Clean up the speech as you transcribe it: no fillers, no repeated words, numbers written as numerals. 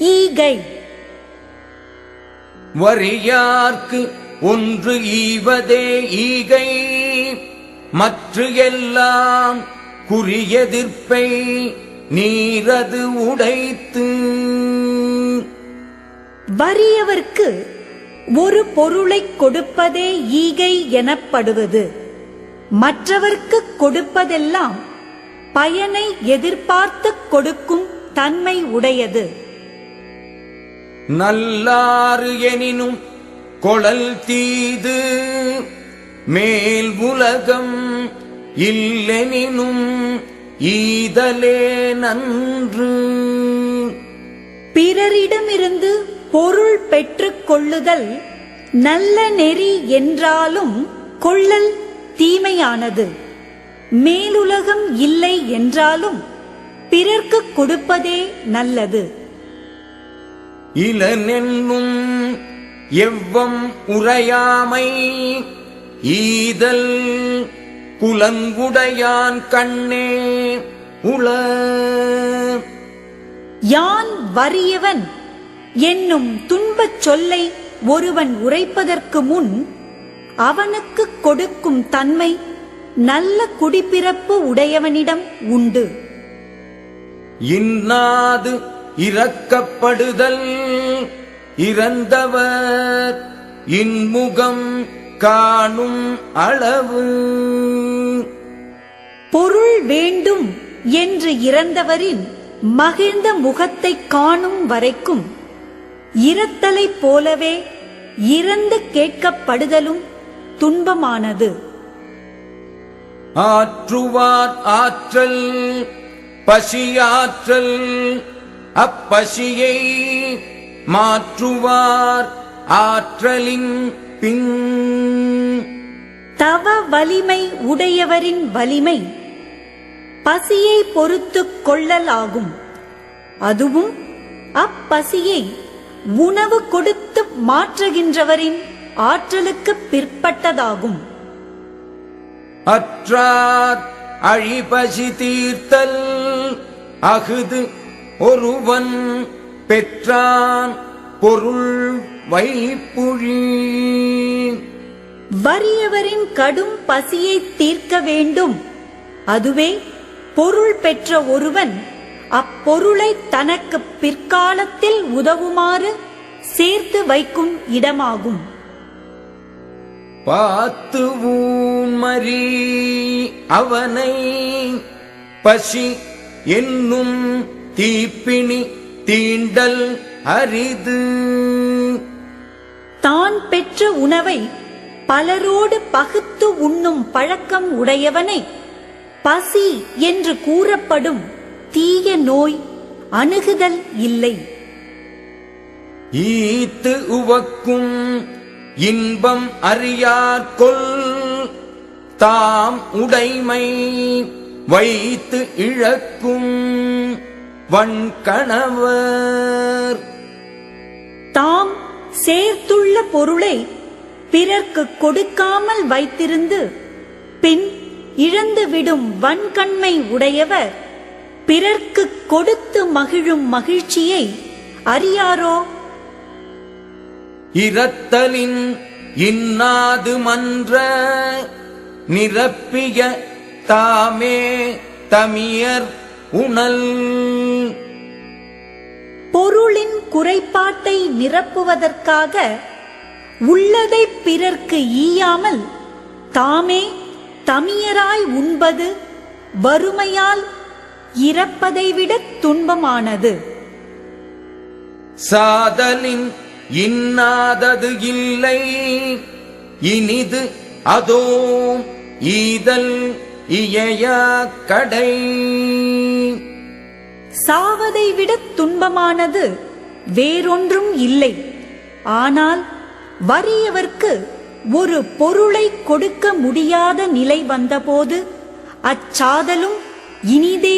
ஈகை. வறியார்க்கு ஒன்று ஈவதே ஈகை, மற்று எல்லாம் குறியெதிர்ப்பை நீரது உடைத்து. வறியவர்க்கு ஒரு பொருளைக் கொடுப்பதே ஈகை எனப்படுவது. மற்றவர்க்கு கொடுப்பதெல்லாம் பயனை எதிர்பார்த்து கொடுக்கும் தன்மை உடையது. நல்லாறு எனினும் கொளல் தீது, மேல் உலகம் இல்லெனினும் ஈதலே நன்று. பிறரிடமிருந்து பொருள் பெற்றுக் கொள்ளுதல் நல்ல நெறி என்றாலும் கொள்ளல் தீமையானது. மேலுலகம் இல்லை என்றாலும் பிறர்க்கு கொடுப்பதே நல்லது. இளனென்னும் எவ்வம் உரையாமை ஈதல், குலங்குடையான் கண்ணே உள. யான் வறியவன் என்னும் துன்பச் சொல்லை ஒருவன் உரைப்பதற்கு முன் அவனுக்கு கொடுக்கும் தன்மை நல்ல குடிப்பிறப்பு உடையவனிடம் உண்டு. இன்னாது இரக்கப்படுதல், இறந்தவர் இன்முகம் காணும் அளவு. பொருள் வேண்டும் என்று இறந்தவரின் மகிழ்ந்த முகத்தை காணும் வரைக்கும் இரத்தலைப் போலவே இறந்து கேட்கப்படுதலும் துன்பமானது. ஆற்றுவார் ஆற்றல் பசியாற்றல், அப்பசியை மாற்றுவார் ஆற்றலின் பின். தவ வலிமை உடையவரின் வலிமை பசியை பொறுத்துக் கொள்ளலாகும். அதுவும் அப்பசியை உணவு கொடுத்து மாற்றுகின்றவரின் ஆற்றலுக்கு பிற்பட்டதாகும். அற்றார் அழிபசி தீர்த்தல் அஃது ஒருவன் பெற்றான் பொருள் வைப்புழி. வறியவரின் கடும் பசியை தீர்க்க வேண்டும். அதுவே பொருள் பெற்ற ஒருவன் அப்பொருளை தனக்கு பிற்காலத்தில் உதவுமாறு சேர்த்து வைக்கும் இடமாகும். பாத்து ஊன்மரி அவனை பசி என்னும் தீப்பிணி தீண்டல் அரிது. தான் பெற்ற உணவை பலரோடு பகுத்து உண்ணும் பழக்கம் உடையவனை பசி என்று கூறப்படும் தீய நோய் அணுகுதல் இல்லை. ஈத்து உவக்கும் இன்பம் அறியார்கொல், தாம் உடைமை வைத்து இழக்கும் வன்கணவர். தாம் சேர்த்துள்ள பொருளை பிறர்க்கு கொடுக்காமல் வைத்திருந்து பின் இழந்துவிடும் வன்கண்மை உடையவர் பிறர்க்கு கொடுத்து மகிழும் மகிழ்ச்சியை அறியாரோ? இரத்தலின் இன்னாது மன்ற நிரப்பிய தாமே தமியர் உணல். பொருளின் குறைபாட்டை நிரப்புவதற்காக உள்ளதை பிறர்க்கு ஈயாமல் தாமே தமியராய் உண்பது வறுமையால் இறப்பதை விட துன்பமானது. சாதலின் இன்னாதது இல்லை இனிது அதோ ஈதல் இயையா கடை. சாவதை விட துன்பமானது வேறொன்றும் இல்லை. ஆனால் வறியவர்க்கு ஒரு பொருளை கொடுக்க முடியாத நிலை வந்தபோது அச்சாதலும் இனிதே